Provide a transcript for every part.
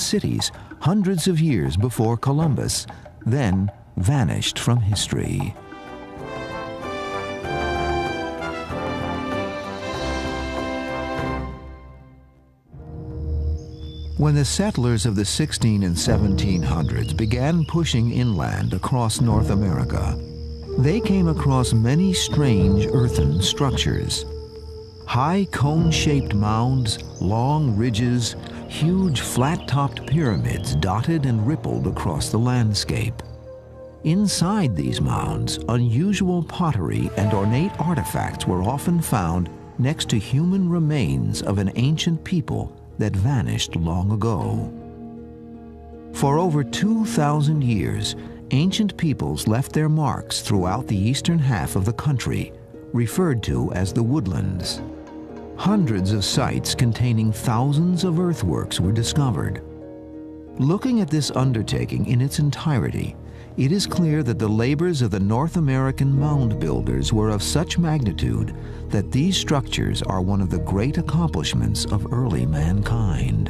cities hundreds of years before Columbus, then vanished from history. When the settlers of the 16 and 1700s began pushing inland across North America, they came across many strange earthen structures. High cone-shaped mounds, long ridges, huge flat-topped pyramids dotted and rippled across the landscape. Inside these mounds, unusual pottery and ornate artifacts were often found next to human remains of an ancient people that vanished long ago. For over 2,000 years, ancient peoples left their marks throughout the eastern half of the country, referred to as the woodlands. Hundreds of sites containing thousands of earthworks were discovered. Looking at this undertaking in its entirety, it is clear that the labors of the North American mound builders were of such magnitude that these structures are one of the great accomplishments of early mankind.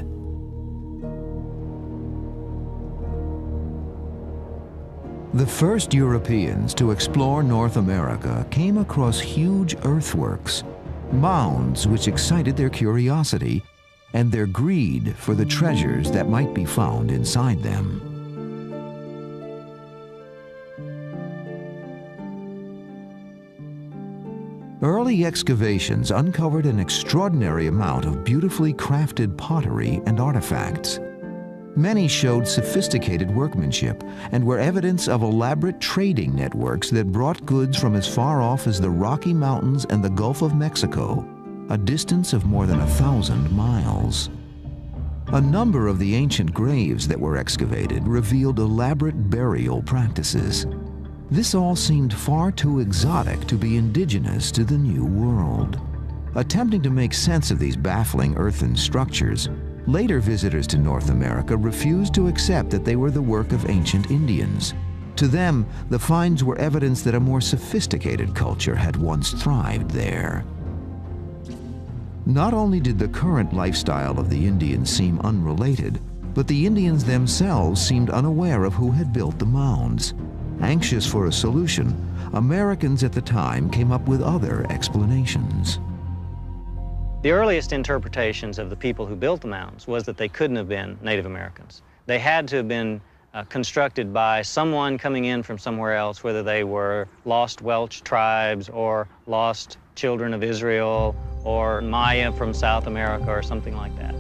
The first Europeans to explore North America came across huge earthworks, mounds which excited their curiosity and their greed for the treasures that might be found inside them. Early excavations uncovered an extraordinary amount of beautifully crafted pottery and artifacts. Many showed sophisticated workmanship and were evidence of elaborate trading networks that brought goods from as far off as the Rocky Mountains and the Gulf of Mexico, a distance of more than 1,000 miles. A number of the ancient graves that were excavated revealed elaborate burial practices. This all seemed far too exotic to be indigenous to the New World. Attempting to make sense of these baffling earthen structures, later visitors to North America refused to accept that they were the work of ancient Indians. To them, the finds were evidence that a more sophisticated culture had once thrived there. Not only did the current lifestyle of the Indians seem unrelated, but the Indians themselves seemed unaware of who had built the mounds. Anxious for a solution, Americans at the time came up with other explanations. The earliest interpretations of the people who built the mounds was that they couldn't have been Native Americans. They had to have been constructed by someone coming in from somewhere else, whether they were lost Welsh tribes or lost children of Israel or Maya from South America or something like that.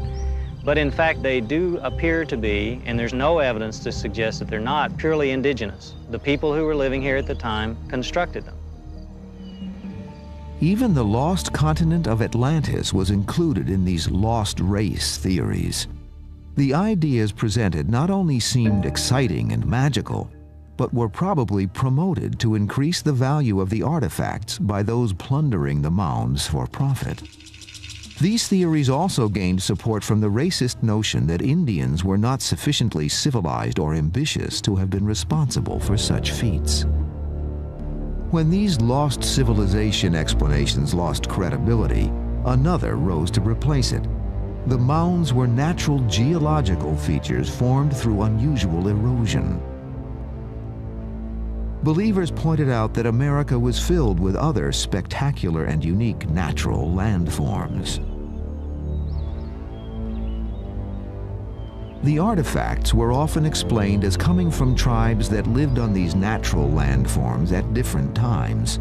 But in fact, they do appear to be, and there's no evidence to suggest that they're not, purely indigenous. The people who were living here at the time constructed them. Even the lost continent of Atlantis was included in these lost race theories. The ideas presented not only seemed exciting and magical, but were probably promoted to increase the value of the artifacts by those plundering the mounds for profit. These theories also gained support from the racist notion that Indians were not sufficiently civilized or ambitious to have been responsible for such feats. When these lost civilization explanations lost credibility, another rose to replace it. The mounds were natural geological features formed through unusual erosion. Believers pointed out that America was filled with other spectacular and unique natural landforms. The artifacts were often explained as coming from tribes that lived on these natural landforms at different times.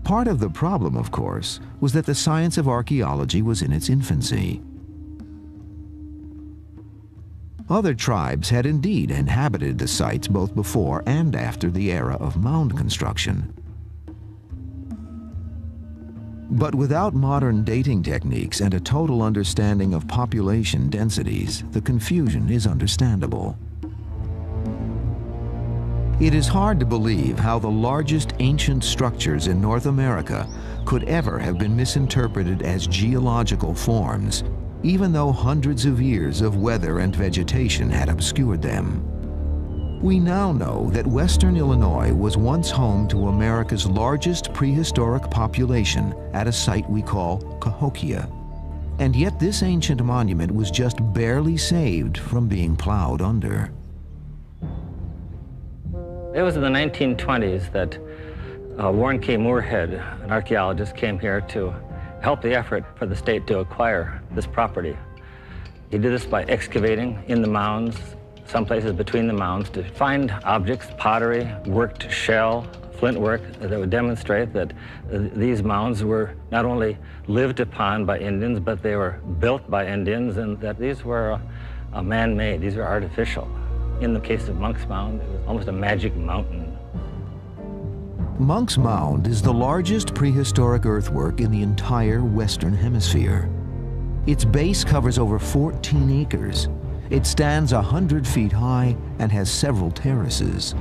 Part of the problem, of course, was that the science of archaeology was in its infancy. Other tribes had indeed inhabited the sites both before and after the era of mound construction. But without modern dating techniques and a total understanding of population densities, the confusion is understandable. It is hard to believe how the largest ancient structures in North America could ever have been misinterpreted as geological forms, even though hundreds of years of weather and vegetation had obscured them. We now know that Western Illinois was once home to America's largest prehistoric population at a site we call Cahokia. And yet this ancient monument was just barely saved from being plowed under. It was in the 1920s that Warren K. Moorhead, an archaeologist, came here to help the effort for the state to acquire this property. He did this by excavating in the mounds, some places between the mounds, to find objects, pottery, worked shell, flint work that would demonstrate that these mounds were not only lived upon by Indians, but they were built by Indians, and that these were man-made, these were artificial. In the case of Monk's Mound, it was almost a magic mountain. Monk's Mound is the largest prehistoric earthwork in the entire Western Hemisphere. Its base covers over 14 acres. It stands 100 feet high and has several terraces.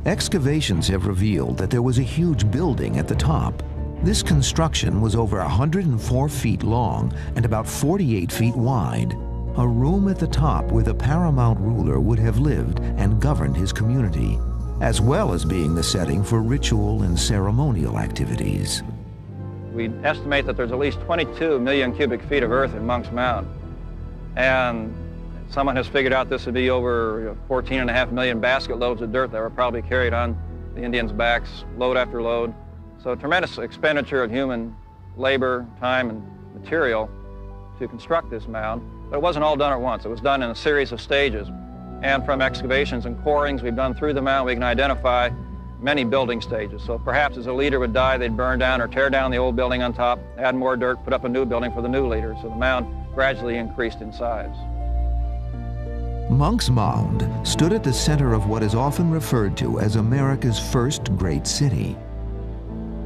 Excavations have revealed that there was a huge building at the top. This construction was over 104 feet long and about 48 feet wide. A room at the top where the paramount ruler would have lived and governed his community, as well as being the setting for ritual and ceremonial activities. We estimate that there's at least 22 million cubic feet of earth in Monk's Mound. And someone has figured out this would be over 14.5 million basket loads of dirt that were probably carried on the Indians' backs, load after load. So a tremendous expenditure of human labor, time, and material to construct this mound. But it wasn't all done at once. It was done in a series of stages. And from excavations and corings we've done through the mound, we can identify many building stages. So perhaps as a leader would die, they'd burn down or tear down the old building on top, add more dirt, put up a new building for the new leader. So the mound gradually increased in size. Monk's Mound stood at the center of what is often referred to as America's first great city.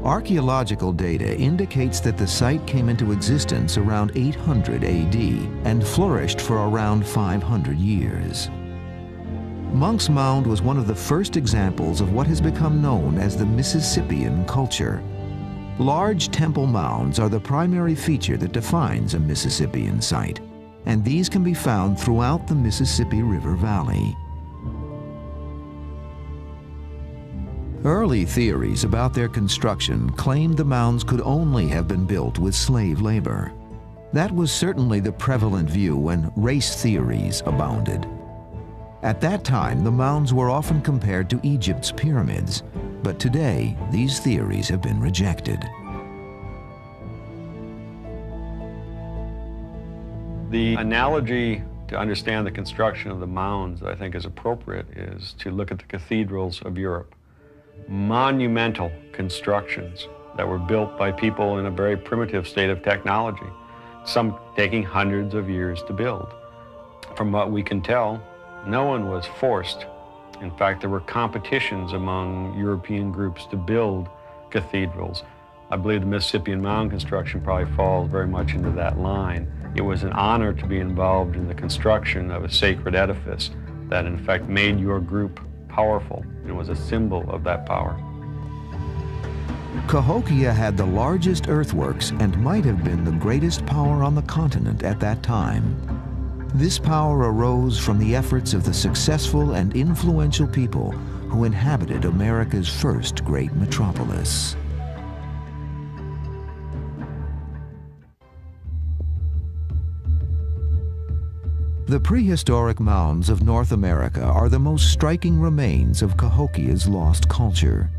Archaeological data indicates that the site came into existence around 800 AD and flourished for around 500 years. Monk's Mound was one of the first examples of what has become known as the Mississippian culture. Large temple mounds are the primary feature that defines a Mississippian site, and these can be found throughout the Mississippi River Valley. Early theories about their construction claimed the mounds could only have been built with slave labor. That was certainly the prevalent view when race theories abounded. At that time, the mounds were often compared to Egypt's pyramids, but today, these theories have been rejected. The analogy to understand the construction of the mounds that I think is appropriate is to look at the cathedrals of Europe. Monumental constructions that were built by people in a very primitive state of technology, some taking hundreds of years to build. From what we can tell, no one was forced. In fact, there were competitions among European groups to build cathedrals. I believe the Mississippian mound construction probably falls very much into that line. It was an honor to be involved in the construction of a sacred edifice that in fact made your group powerful and was a symbol of that power. Cahokia had the largest earthworks and might have been the greatest power on the continent at that time. This power arose from the efforts of the successful and influential people who inhabited America's first great metropolis. The prehistoric mounds of North America are the most striking remains of Cahokia's lost culture.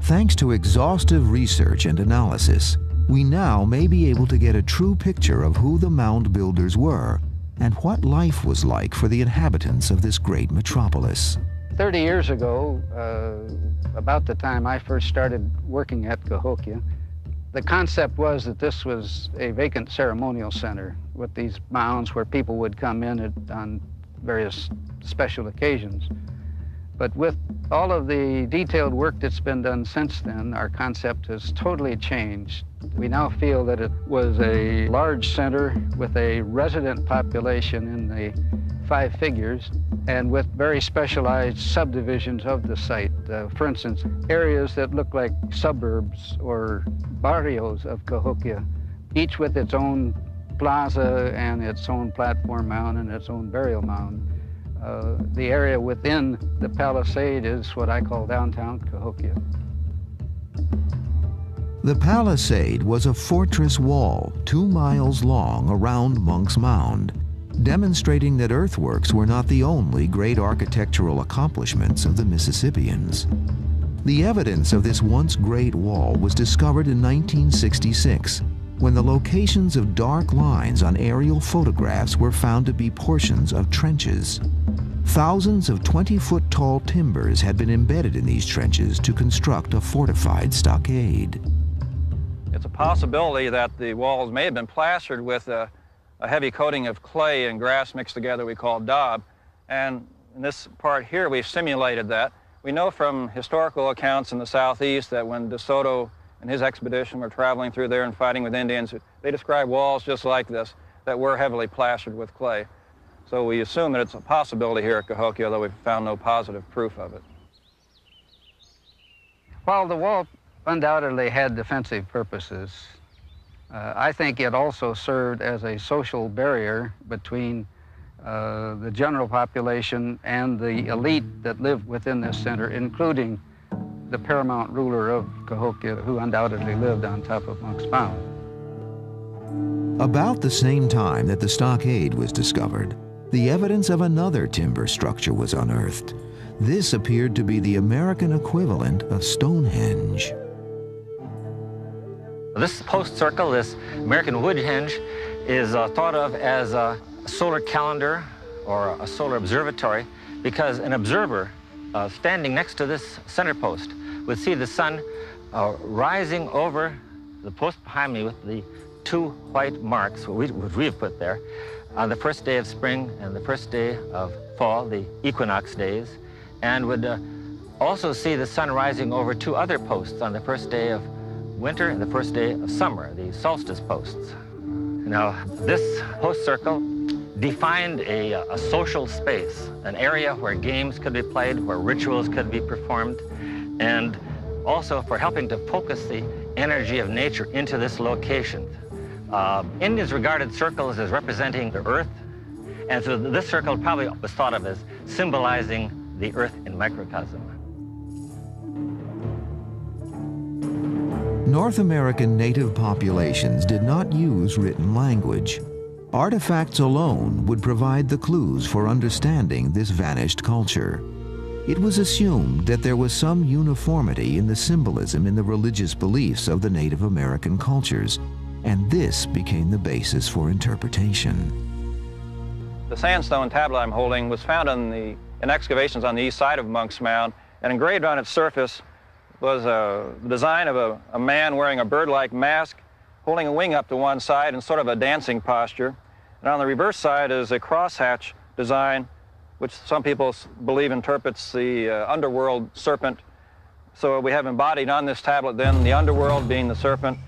Thanks to exhaustive research and analysis, we now may be able to get a true picture of who the mound builders were and what life was like for the inhabitants of this great metropolis. 30 years ago, about the time I first started working at Cahokia, the concept was that this was a vacant ceremonial center with these mounds where people would come in on various special occasions. But with all of the detailed work that's been done since then, our concept has totally changed. We now feel that it was a large center with a resident population in the 5 figures and with very specialized subdivisions of the site. For instance, areas that look like suburbs or barrios of Cahokia, each with its own plaza and its own platform mound and its own burial mound. The area within the palisade is what I call downtown Cahokia. The palisade was a fortress wall 2 miles long around Monk's Mound, demonstrating that earthworks were not the only great architectural accomplishments of the Mississippians. The evidence of this once great wall was discovered in 1966, when the locations of dark lines on aerial photographs were found to be portions of trenches. Thousands of 20-foot-tall timbers had been embedded in these trenches to construct a fortified stockade. It's a possibility that the walls may have been plastered with a heavy coating of clay and grass mixed together we call daub. And in this part here, we've simulated that. We know from historical accounts in the southeast that when De Soto and his expedition were traveling through there and fighting with Indians, they described walls just like this that were heavily plastered with clay. So we assume that it's a possibility here at Cahokia, although we've found no positive proof of it. While the wall undoubtedly had defensive purposes, I think it also served as a social barrier between the general population and the elite that lived within this center, including the paramount ruler of Cahokia, who undoubtedly lived on top of Monk's Mound. About the same time that the stockade was discovered, the evidence of another timber structure was unearthed. This appeared to be the American equivalent of Stonehenge. This post circle, this American wood henge, is thought of as a solar calendar or a solar observatory because an observer standing next to this center post would see the sun rising over the post behind me with the 2 white marks, which we've put there, on the first day of spring and the first day of fall, the equinox days, and would also see the sun rising over 2 other posts on the first day of winter and the first day of summer, the solstice posts. Now, this post circle defined a social space, an area where games could be played, where rituals could be performed, and also for helping to focus the energy of nature into this location. Indians regarded circles as representing the earth, and so this circle probably was thought of as symbolizing the earth in microcosm. North American native populations did not use written language. Artifacts alone would provide the clues for understanding this vanished culture. It was assumed that there was some uniformity in the symbolism in the religious beliefs of the Native American cultures, and this became the basis for interpretation. The sandstone tablet I'm holding was found in excavations on the east side of Monk's Mound, and engraved on its surface was a design of a man wearing a bird-like mask, holding a wing up to one side in sort of a dancing posture. And on the reverse side is a crosshatch design, which some people believe interprets the underworld serpent. So we have embodied on this tablet then the underworld being the serpent,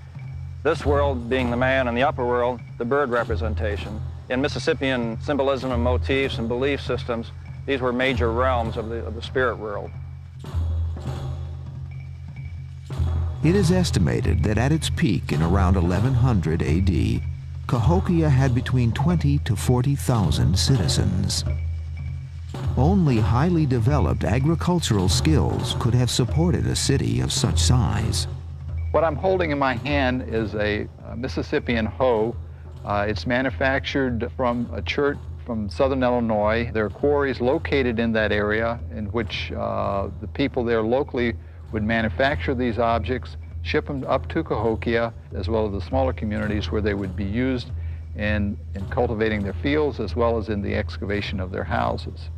this world being the man, and the upper world, the bird representation. In Mississippian symbolism and motifs and belief systems, these were major realms of the spirit world. It is estimated that at its peak in around 1100 AD, Cahokia had between 20 to 40,000 citizens. Only highly developed agricultural skills could have supported a city of such size. What I'm holding in my hand is a Mississippian hoe. It's manufactured from a chert from southern Illinois. There are quarries located in that area in which the people there locally would manufacture these objects, ship them up to Cahokia, as well as the smaller communities where they would be used in cultivating their fields as well as in the excavation of their houses.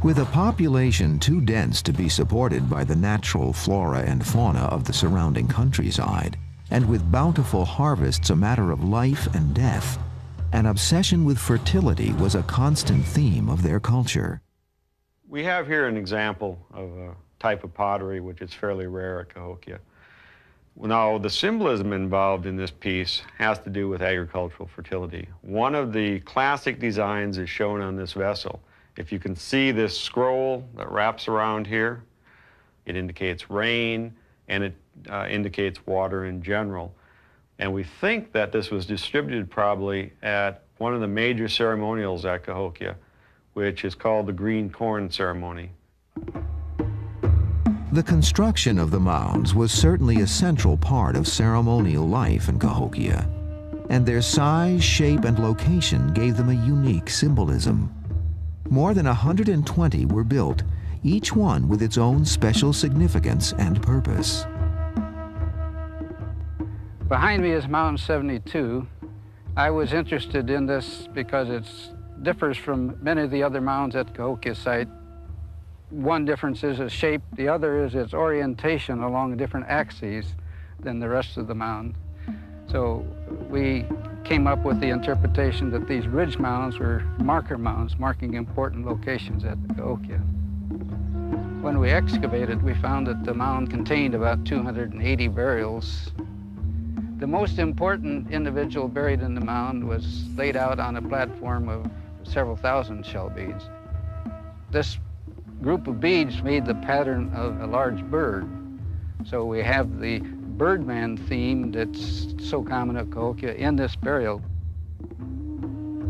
With a population too dense to be supported by the natural flora and fauna of the surrounding countryside, and with bountiful harvests a matter of life and death, an obsession with fertility was a constant theme of their culture. We have here an example of a type of pottery which is fairly rare at Cahokia. Now, the symbolism involved in this piece has to do with agricultural fertility. One of the classic designs is shown on this vessel. If you can see this scroll that wraps around here, it indicates rain and it indicates water in general. And we think that this was distributed probably at one of the major ceremonials at Cahokia, which is called the green corn ceremony. The construction of the mounds was certainly a central part of ceremonial life in Cahokia, and their size, shape, and location gave them a unique symbolism. More than 120 were built, each one with its own special significance and purpose. Behind me is Mound 72. I was interested in this because it differs from many of the other mounds at Cahokia site. One difference is its shape, the other is its orientation along different axes than the rest of the mound. So we came up with the interpretation that these ridge mounds were marker mounds, marking important locations at Cahokia. When we excavated, we found that the mound contained about 280 burials. The most important individual buried in the mound was laid out on a platform of several thousand shell beads. This group of beads made the pattern of a large bird. So we have the Birdman theme that's so common at Cahokia in this burial.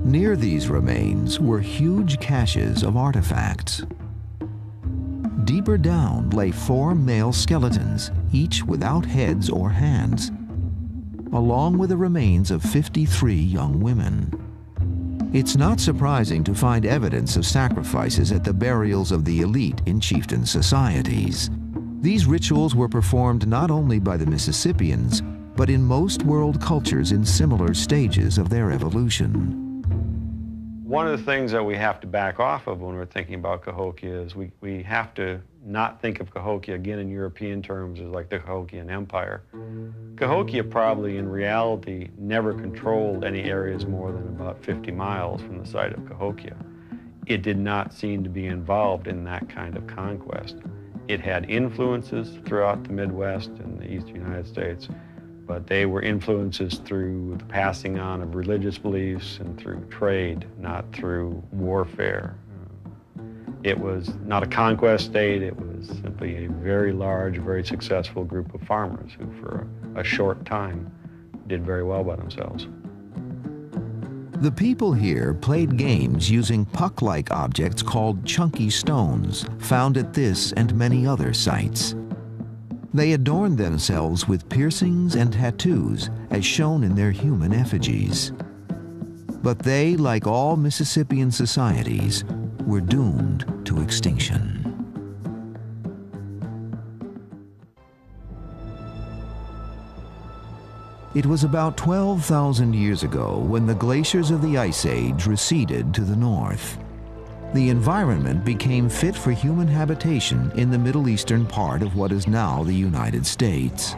Near these remains were huge caches of artifacts. Deeper down lay 4 male skeletons, each without heads or hands, along with the remains of 53 young women. It's not surprising to find evidence of sacrifices at the burials of the elite in chieftain societies. These rituals were performed not only by the Mississippians, but in most world cultures in similar stages of their evolution. One of the things that we have to back off of when we're thinking about Cahokia is we have to not think of Cahokia, again, in European terms as like the Cahokian Empire. Cahokia probably, in reality, never controlled any areas more than about 50 miles from the site of Cahokia. It did not seem to be involved in that kind of conquest. It had influences throughout the Midwest and the Eastern United States, but they were influences through the passing on of religious beliefs and through trade, not through warfare. It was not a conquest state, it was simply a very large, very successful group of farmers who for a short time did very well by themselves. The people here played games using puck-like objects called chunky stones, found at this and many other sites. They adorned themselves with piercings and tattoos, as shown in their human effigies. But they, like all Mississippian societies, were doomed to extinction. It was about 12,000 years ago when the glaciers of the Ice Age receded to the north. The environment became fit for human habitation in the Middle Eastern part of what is now the United States.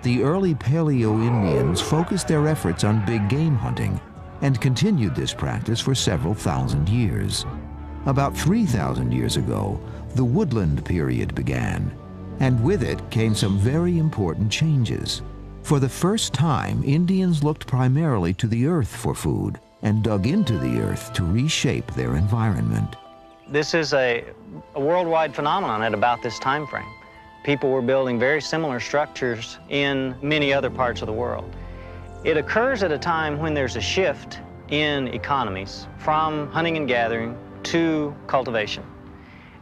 The early Paleo-Indians focused their efforts on big game hunting and continued this practice for several thousand years. About 3,000 years ago, the woodland period began, and with it came some very important changes. For the first time, Indians looked primarily to the earth for food and dug into the earth to reshape their environment. This is a worldwide phenomenon at about this time frame. People were building very similar structures in many other parts of the world. It occurs at a time when there's a shift in economies from hunting and gathering to cultivation.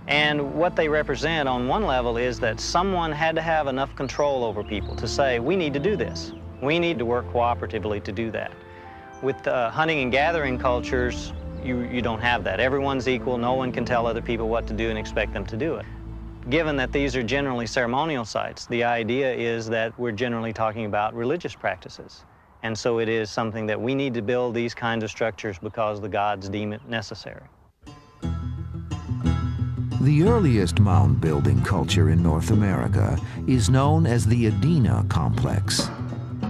And what they represent on one level is that someone had to have enough control over people to say, we need to do this. We need to work cooperatively to do that. With hunting and gathering cultures, you don't have that. Everyone's equal. No one can tell other people what to do and expect them to do it. Given that these are generally ceremonial sites, the idea is that we're generally talking about religious practices. And so it is something that we need to build these kinds of structures because the gods deem it necessary. The earliest mound building culture in North America is known as the Adena complex.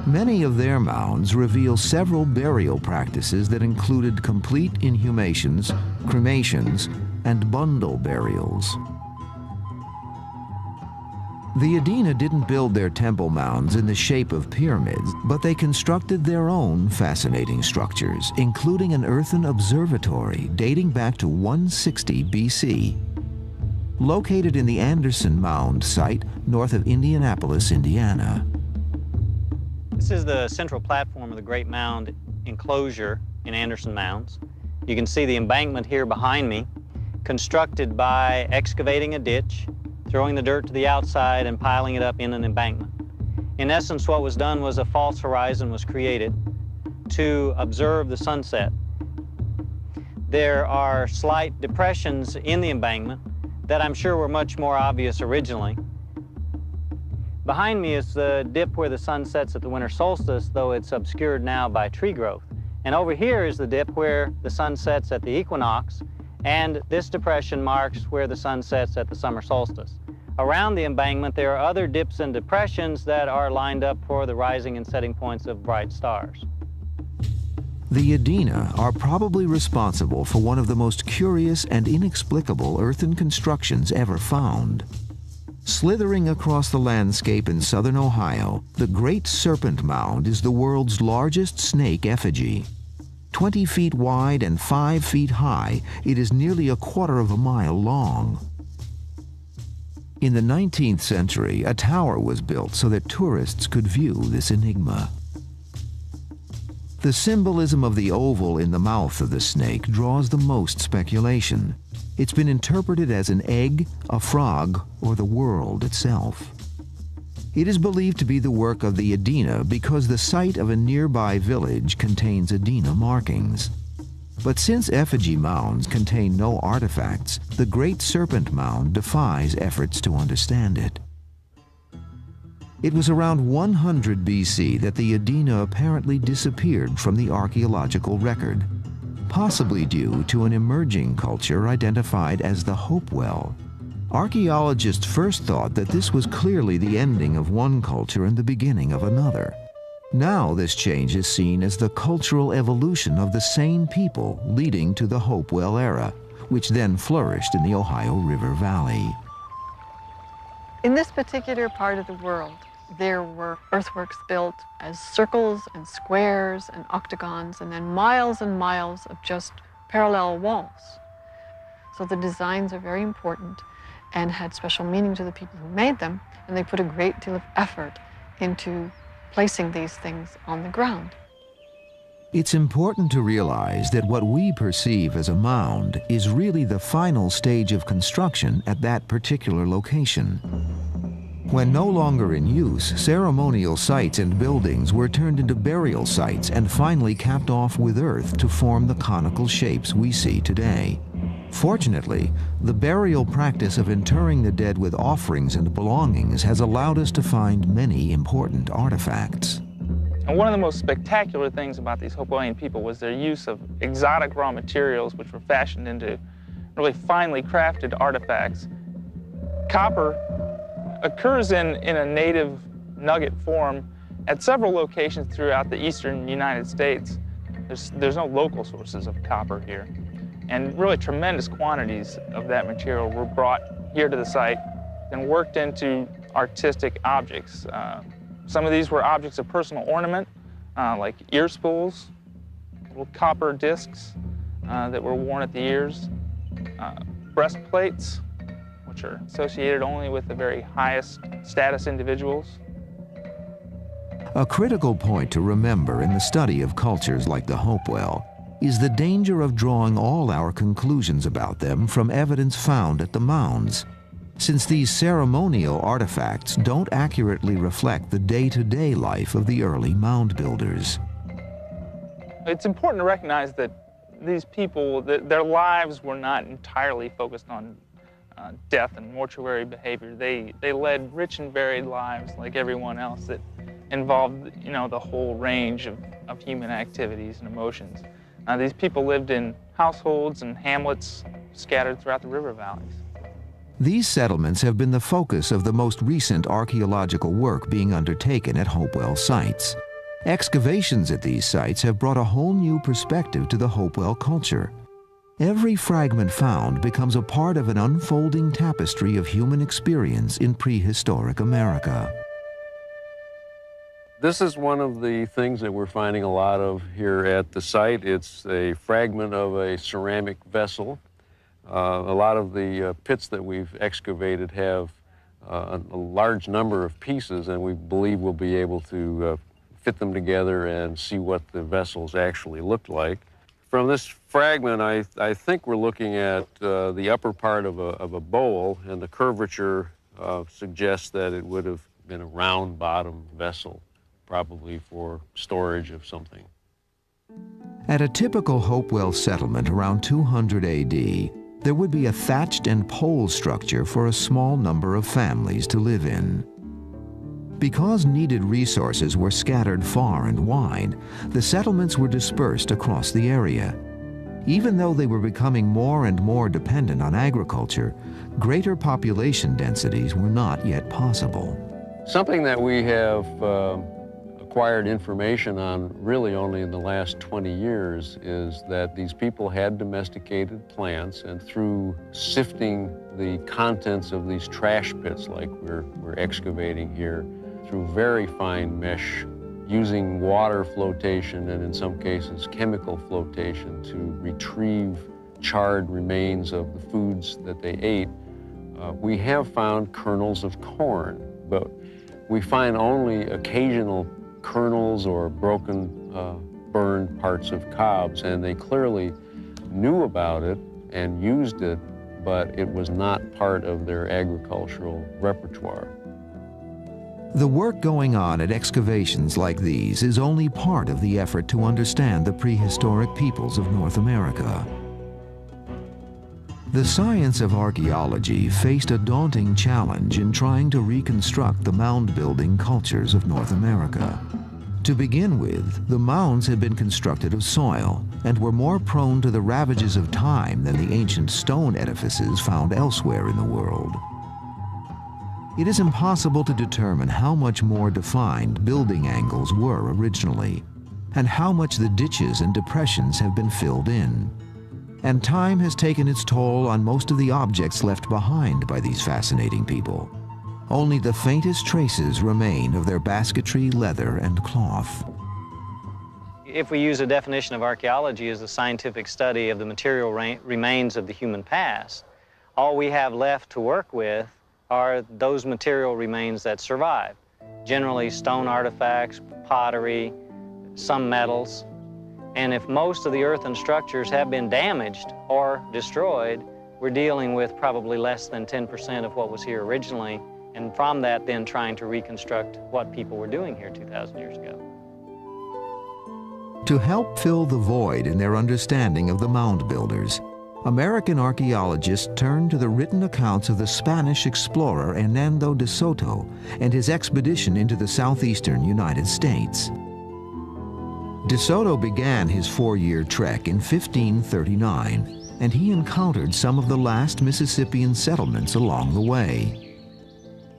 Many of their mounds reveal several burial practices that included complete inhumations, cremations, and bundle burials. The Adena didn't build their temple mounds in the shape of pyramids, but they constructed their own fascinating structures, including an earthen observatory dating back to 160 BC. Located in the Anderson Mound site north of Indianapolis, Indiana. This is the central platform of the Great Mound enclosure in Anderson Mounds. You can see the embankment here behind me, constructed by excavating a ditch, throwing the dirt to the outside and piling it up in an embankment. In essence, what was done was a false horizon was created to observe the sunset. There are slight depressions in the embankment that I'm sure were much more obvious originally. Behind me is the dip where the sun sets at the winter solstice, though it's obscured now by tree growth. And over here is the dip where the sun sets at the equinox, and this depression marks where the sun sets at the summer solstice. Around the embankment, there are other dips and depressions that are lined up for the rising and setting points of bright stars. The Adena are probably responsible for one of the most curious and inexplicable earthen constructions ever found. Slithering across the landscape in southern Ohio, the Great Serpent Mound is the world's largest snake effigy. 20 feet wide and 5 feet high, it is nearly a quarter of a mile long. In the 19th century, a tower was built so that tourists could view this enigma. The symbolism of the oval in the mouth of the snake draws the most speculation. It's been interpreted as an egg, a frog, or the world itself. It is believed to be the work of the Adena because the site of a nearby village contains Adena markings. But since effigy mounds contain no artifacts, the Great Serpent Mound defies efforts to understand it. It was around 100 BC that the Adena apparently disappeared from the archaeological record, possibly due to an emerging culture identified as the Hopewell. Archaeologists first thought that this was clearly the ending of one culture and the beginning of another. Now this change is seen as the cultural evolution of the same people leading to the Hopewell era, which then flourished in the Ohio River Valley. In this particular part of the world, there were earthworks built as circles and squares and octagons, and then miles and miles of just parallel walls. So the designs are very important and had special meaning to the people who made them, and they put a great deal of effort into placing these things on the ground. It's important to realize that what we perceive as a mound is really the final stage of construction at that particular location. When no longer in use, ceremonial sites and buildings were turned into burial sites and finally capped off with earth to form the conical shapes we see today. Fortunately, the burial practice of interring the dead with offerings and belongings has allowed us to find many important artifacts. And one of the most spectacular things about these Hopewellian people was their use of exotic raw materials which were fashioned into really finely crafted artifacts. Copper occurs in a native nugget form at several locations throughout the eastern United States. There's no local sources of copper here. And really tremendous quantities of that material were brought here to the site and worked into artistic objects. Some of these were objects of personal ornament, like ear spools, little copper discs that were worn at the ears, breastplates, which are associated only with the very highest status individuals. A critical point to remember in the study of cultures like the Hopewell is the danger of drawing all our conclusions about them from evidence found at the mounds, since these ceremonial artifacts don't accurately reflect the day-to-day life of the early mound builders. It's important to recognize that these people, their lives were not entirely focused on death and mortuary behavior. They led rich and varied lives like everyone else that involved, the whole range of human activities and emotions. These people lived in households and hamlets scattered throughout the river valleys. These settlements have been the focus of the most recent archaeological work being undertaken at Hopewell sites. Excavations at these sites have brought a whole new perspective to the Hopewell culture. Every fragment found becomes a part of an unfolding tapestry of human experience in prehistoric America. This is one of the things that we're finding a lot of here at the site. It's a fragment of a ceramic vessel. A lot of the pits that we've excavated have a large number of pieces, and we believe we'll be able to fit them together and see what the vessels actually looked like. From this fragment, I think we're looking at the upper part of a bowl, and the curvature suggests that it would have been a round-bottomed vessel, probably for storage of something. At a typical Hopewell settlement around 200 AD, there would be a thatched and pole structure for a small number of families to live in. Because needed resources were scattered far and wide, the settlements were dispersed across the area. Even though they were becoming more and more dependent on agriculture, greater population densities were not yet possible. Something that we have acquired information on really only in the last 20 years is that these people had domesticated plants, and through sifting the contents of these trash pits like we're excavating here, through very fine mesh, using water flotation and in some cases chemical flotation to retrieve charred remains of the foods that they ate, we have found kernels of corn, but we find only occasional kernels or broken, burned parts of cobs, and they clearly knew about it and used it, but it was not part of their agricultural repertoire. The work going on at excavations like these is only part of the effort to understand the prehistoric peoples of North America. The science of archaeology faced a daunting challenge in trying to reconstruct the mound-building cultures of North America. To begin with, the mounds had been constructed of soil and were more prone to the ravages of time than the ancient stone edifices found elsewhere in the world. It is impossible to determine how much more defined building angles were originally, and how much the ditches and depressions have been filled in. And time has taken its toll on most of the objects left behind by these fascinating people. Only the faintest traces remain of their basketry, leather, and cloth. If we use a definition of archaeology as the scientific study of the material remains of the human past, all we have left to work with are those material remains that survive. Generally stone artifacts, pottery, some metals. And if most of the earthen structures have been damaged or destroyed, we're dealing with probably less than 10% of what was here originally, and from that then trying to reconstruct what people were doing here 2,000 years ago. To help fill the void in their understanding of the mound builders, American archaeologists turned to the written accounts of the Spanish explorer Hernando de Soto and his expedition into the southeastern United States. De Soto began his 4-year trek in 1539, and he encountered some of the last Mississippian settlements along the way.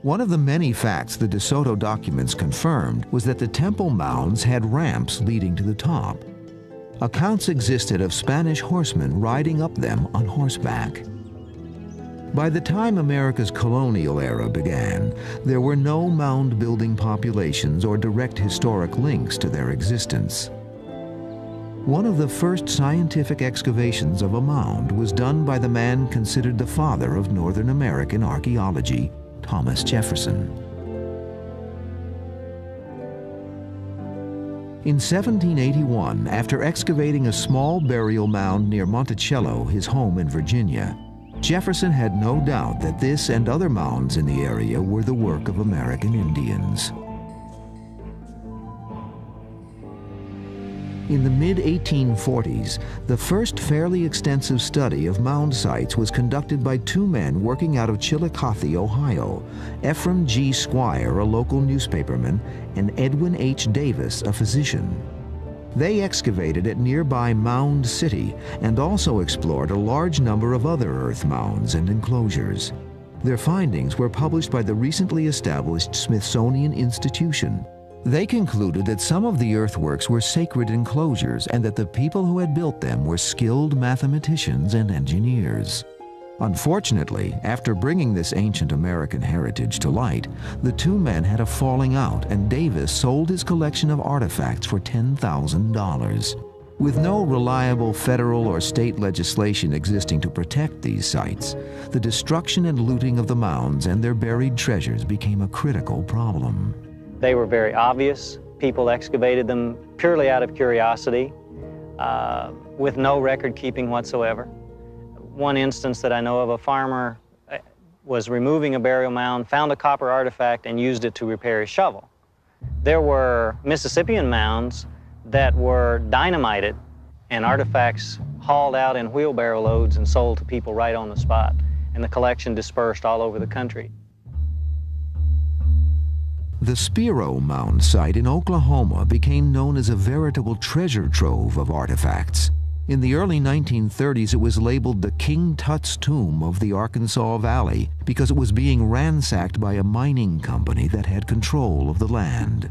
One of the many facts the De Soto documents confirmed was that the temple mounds had ramps leading to the top. Accounts existed of Spanish horsemen riding up them on horseback. By the time America's colonial era began, there were no mound-building populations or direct historic links to their existence. One of the first scientific excavations of a mound was done by the man considered the father of Northern American archaeology, Thomas Jefferson. In 1781, after excavating a small burial mound near Monticello, his home in Virginia, Jefferson had no doubt that this and other mounds in the area were the work of American Indians. In the mid-1840s, the first fairly extensive study of mound sites was conducted by 2 men working out of Chillicothe, Ohio, Ephraim G. Squire, a local newspaperman, and Edwin H. Davis, a physician. They excavated at nearby Mound City and also explored a large number of other earth mounds and enclosures. Their findings were published by the recently established Smithsonian Institution. They concluded that some of the earthworks were sacred enclosures and that the people who had built them were skilled mathematicians and engineers. Unfortunately, after bringing this ancient American heritage to light, the 2 men had a falling out, and Davis sold his collection of artifacts for $10,000. With no reliable federal or state legislation existing to protect these sites, the destruction and looting of the mounds and their buried treasures became a critical problem. They were very obvious. People excavated them purely out of curiosity, with no record keeping whatsoever. One instance that I know of, a farmer was removing a burial mound, found a copper artifact, and used it to repair his shovel. There were Mississippian mounds that were dynamited and artifacts hauled out in wheelbarrow loads and sold to people right on the spot, and the collection dispersed all over the country. The Spiro Mound site in Oklahoma became known as a veritable treasure trove of artifacts. In the early 1930s, it was labeled the King Tut's Tomb of the Arkansas Valley because it was being ransacked by a mining company that had control of the land.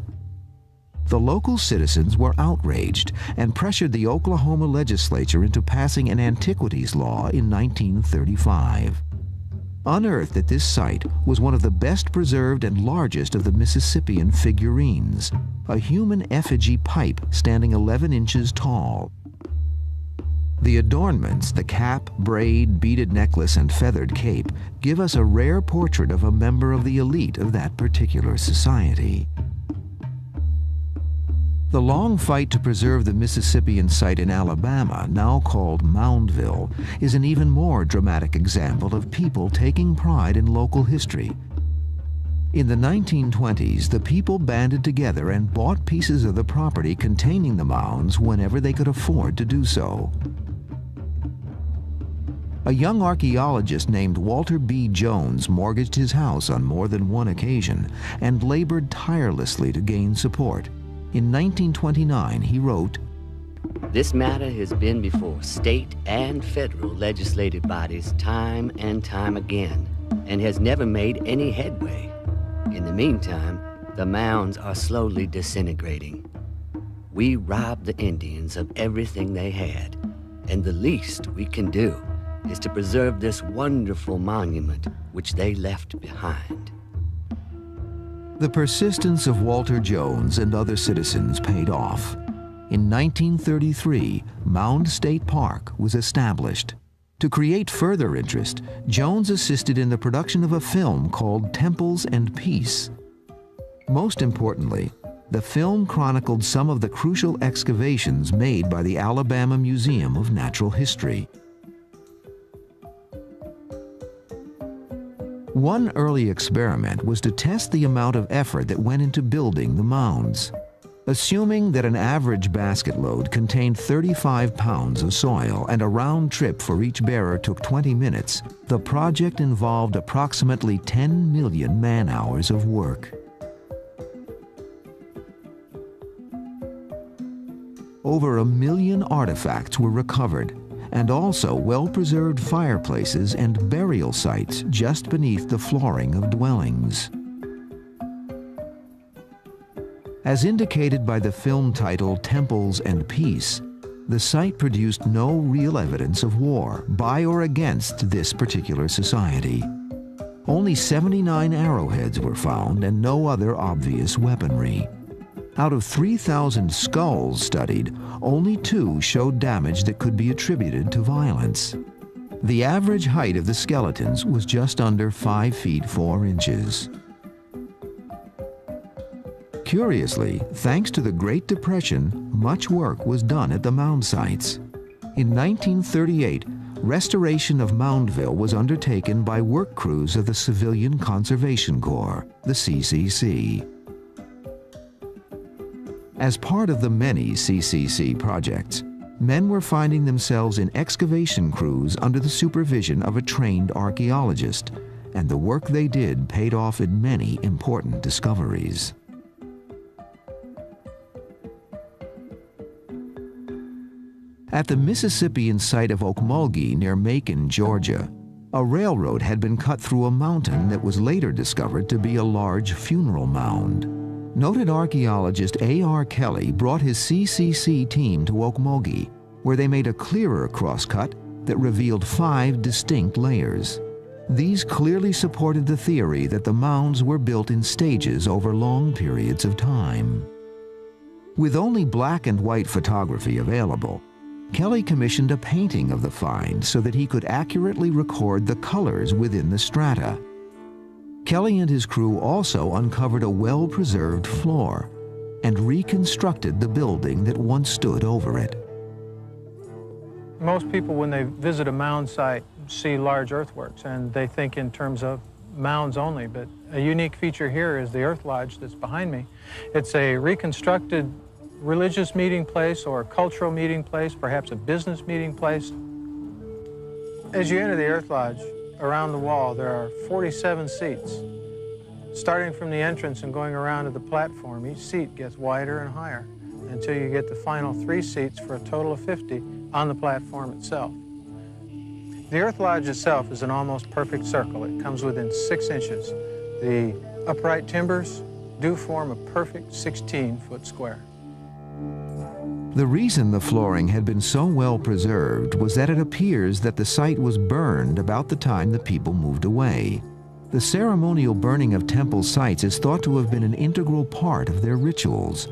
The local citizens were outraged and pressured the Oklahoma legislature into passing an antiquities law in 1935. Unearthed at this site was one of the best preserved and largest of the Mississippian figurines, a human effigy pipe standing 11 inches tall. The adornments, the cap, braid, beaded necklace, and feathered cape, give us a rare portrait of a member of the elite of that particular society. The long fight to preserve the Mississippian site in Alabama, now called Moundville, is an even more dramatic example of people taking pride in local history. In the 1920s, the people banded together and bought pieces of the property containing the mounds whenever they could afford to do so. A young archaeologist named Walter B. Jones mortgaged his house on more than one occasion and labored tirelessly to gain support. In 1929, he wrote, "This matter has been before state and federal legislative bodies time and time again and has never made any headway. In the meantime, the mounds are slowly disintegrating. We robbed the Indians of everything they had, and the least we can do is to preserve this wonderful monument which they left behind." The persistence of Walter Jones and other citizens paid off. In 1933, Mound State Park was established. To create further interest, Jones assisted in the production of a film called Temples and Peace. Most importantly, the film chronicled some of the crucial excavations made by the Alabama Museum of Natural History. One early experiment was to test the amount of effort that went into building the mounds. Assuming that an average basket load contained 35 pounds of soil and a round trip for each bearer took 20 minutes, the project involved approximately 10 million man-hours of work. Over 1 million artifacts were recovered, and also well-preserved fireplaces and burial sites just beneath the flooring of dwellings. As indicated by the film title Temples and Peace, the site produced no real evidence of war by or against this particular society. Only 79 arrowheads were found and no other obvious weaponry. Out of 3,000 skulls studied, only 2 showed damage that could be attributed to violence. The average height of the skeletons was just under 5 feet 4 inches. Curiously, thanks to the Great Depression, much work was done at the mound sites. In 1938, restoration of Moundville was undertaken by work crews of the Civilian Conservation Corps, the CCC. As part of the many CCC projects, men were finding themselves in excavation crews under the supervision of a trained archaeologist, and the work they did paid off in many important discoveries. At the Mississippian site of Okmulgee near Macon, Georgia, a railroad had been cut through a mountain that was later discovered to be a large funeral mound. Noted archaeologist A.R. Kelly brought his CCC team to Okmulgee, where they made a clearer crosscut that revealed 5 distinct layers. These clearly supported the theory that the mounds were built in stages over long periods of time. With only black and white photography available, Kelly commissioned a painting of the find so that he could accurately record the colors within the strata. Kelly and his crew also uncovered a well-preserved floor and reconstructed the building that once stood over it. Most people, when they visit a mound site, see large earthworks, and they think in terms of mounds only, but a unique feature here is the earth lodge that's behind me. It's a reconstructed religious meeting place or cultural meeting place, perhaps a business meeting place. As you enter the earth lodge, around the wall, there are 47 seats. Starting from the entrance and going around to the platform, each seat gets wider and higher until you get the final 3 seats for a total of 50 on the platform itself. The earth lodge itself is an almost perfect circle. It comes within 6 inches. The upright timbers do form a perfect 16-foot square. The reason the flooring had been so well preserved was that it appears that the site was burned about the time the people moved away. The ceremonial burning of temple sites is thought to have been an integral part of their rituals.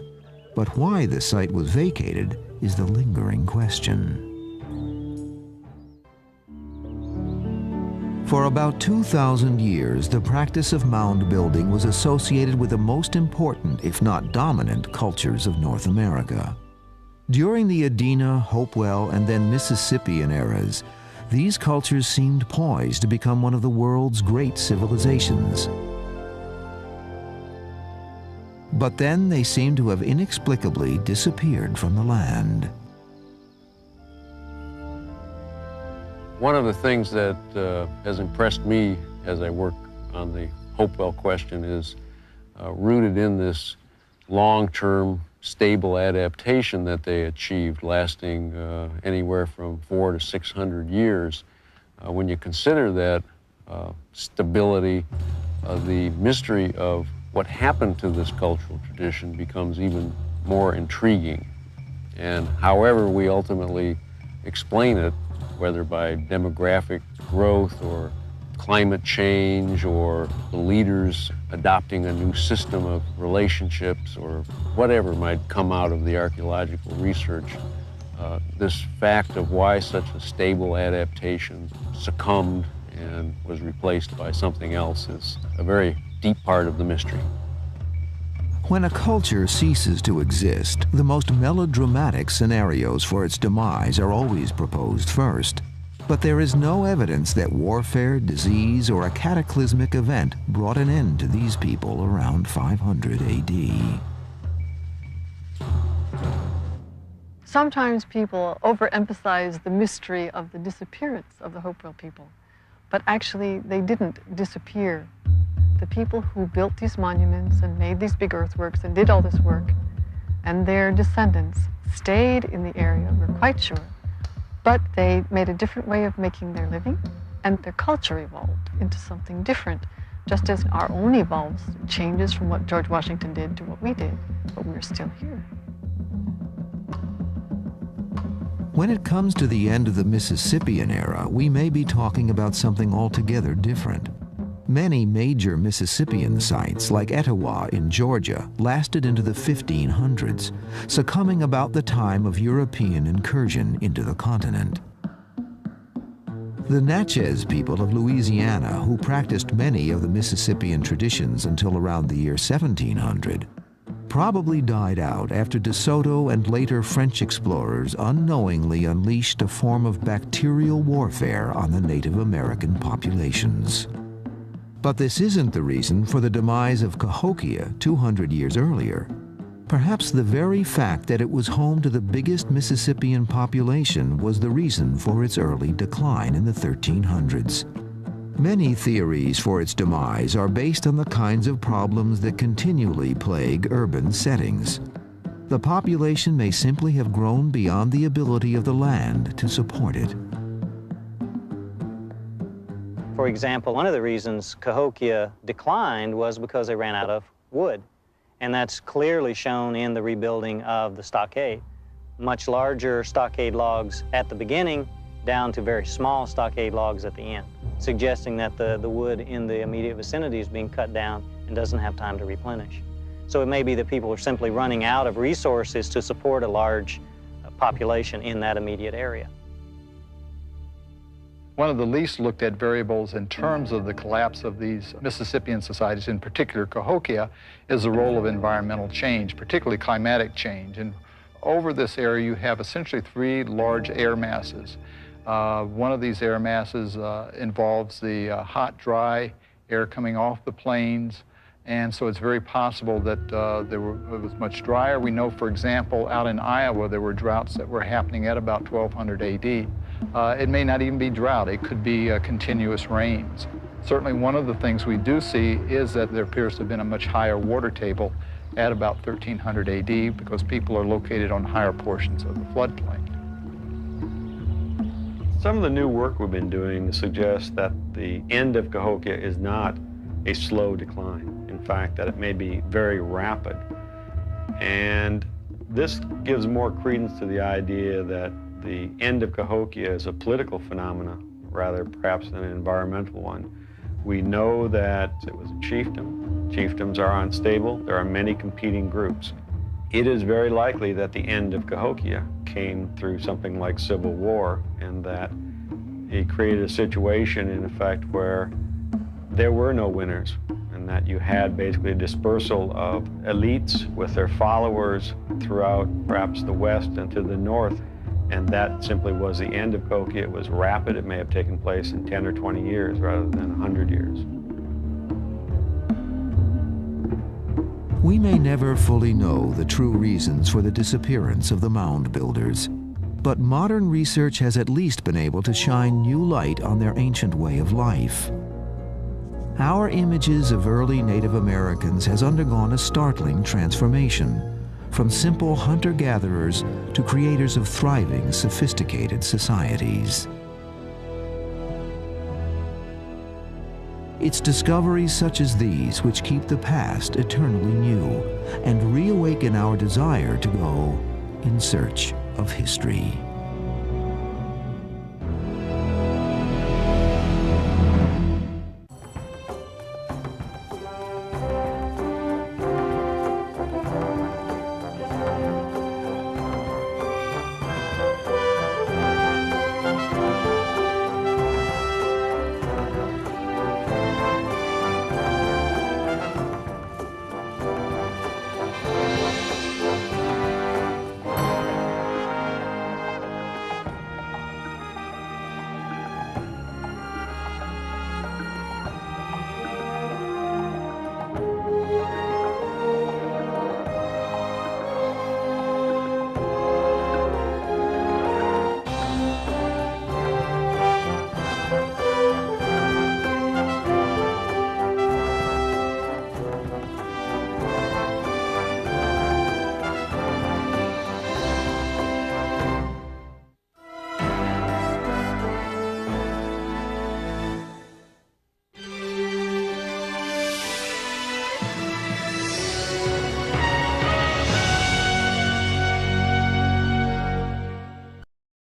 But why the site was vacated is the lingering question. For about 2,000 years, the practice of mound building was associated with the most important, if not dominant, cultures of North America. During the Adena, Hopewell, and then Mississippian eras, these cultures seemed poised to become one of the world's great civilizations. But then they seem to have inexplicably disappeared from the land. One of the things that has impressed me as I work on the Hopewell question is rooted in this long-term stable adaptation that they achieved, lasting anywhere from 400 to 600 years. When you consider that stability, the mystery of what happened to this cultural tradition becomes even more intriguing. And however we ultimately explain it, whether by demographic growth or climate change or the leaders adopting a new system of relationships or whatever might come out of the archaeological research, this fact of why such a stable adaptation succumbed and was replaced by something else is a very deep part of the mystery. When a culture ceases to exist, the most melodramatic scenarios for its demise are always proposed first. But there is no evidence that warfare, disease, or a cataclysmic event brought an end to these people around 500 AD. Sometimes people overemphasize the mystery of the disappearance of the Hopewell people, but actually they didn't disappear. The people who built these monuments and made these big earthworks and did all this work, and their descendants stayed in the area, we're quite sure, but they made a different way of making their living, and their culture evolved into something different, just as our own evolves, changes from what George Washington did to what we did, but we're still here. When it comes to the end of the Mississippian era, we may be talking about something altogether different. Many major Mississippian sites, like Etowah in Georgia, lasted into the 1500s, succumbing about the time of European incursion into the continent. The Natchez people of Louisiana, who practiced many of the Mississippian traditions until around the year 1700, probably died out after De Soto and later French explorers unknowingly unleashed a form of bacterial warfare on the Native American populations. But this isn't the reason for the demise of Cahokia 200 years earlier. Perhaps the very fact that it was home to the biggest Mississippian population was the reason for its early decline in the 1300s. Many theories for its demise are based on the kinds of problems that continually plague urban settings. The population may simply have grown beyond the ability of the land to support it. For example, one of the reasons Cahokia declined was because they ran out of wood. And that's clearly shown in the rebuilding of the stockade. Much larger stockade logs at the beginning, down to very small stockade logs at the end, suggesting that the wood in the immediate vicinity is being cut down and doesn't have time to replenish. So it may be that people are simply running out of resources to support a large population in that immediate area. One of the least looked at variables in terms of the collapse of these Mississippian societies, in particular Cahokia, is the role of environmental change, particularly climatic change. And Over this area, you have essentially three large air masses. One of these air masses involves the hot, dry air coming off the plains, and so it's very possible that it was much drier. We know, for example, out in Iowa, there were droughts that were happening at about 1200 AD. It may not even be drought. It could be continuous rains. Certainly one of the things we do see is that there appears to have been a much higher water table at about 1300 AD because people are located on higher portions of the floodplain. Some of the new work we've been doing suggests that the end of Cahokia is not a slow decline. In fact, that it may be very rapid. And this gives more credence to the idea that the end of Cahokia is a political phenomenon rather perhaps than an environmental one. We know that it was a chiefdom. Chiefdoms are unstable. There are many competing groups. It is very likely that the end of Cahokia came through something like civil war, and that it created a situation, in effect, where there were no winners, and that you had basically a dispersal of elites with their followers throughout perhaps the west and to the north, and that simply was the end of Cahokia. It was rapid. It may have taken place in 10 or 20 years rather than 100 years. We may never fully know the true reasons for the disappearance of the mound builders, but modern research has at least been able to shine new light on their ancient way of life. Our images of early Native Americans has undergone a startling transformation, from simple hunter-gatherers to creators of thriving, sophisticated societies. It's discoveries such as these which keep the past eternally new and reawaken our desire to go in search of history.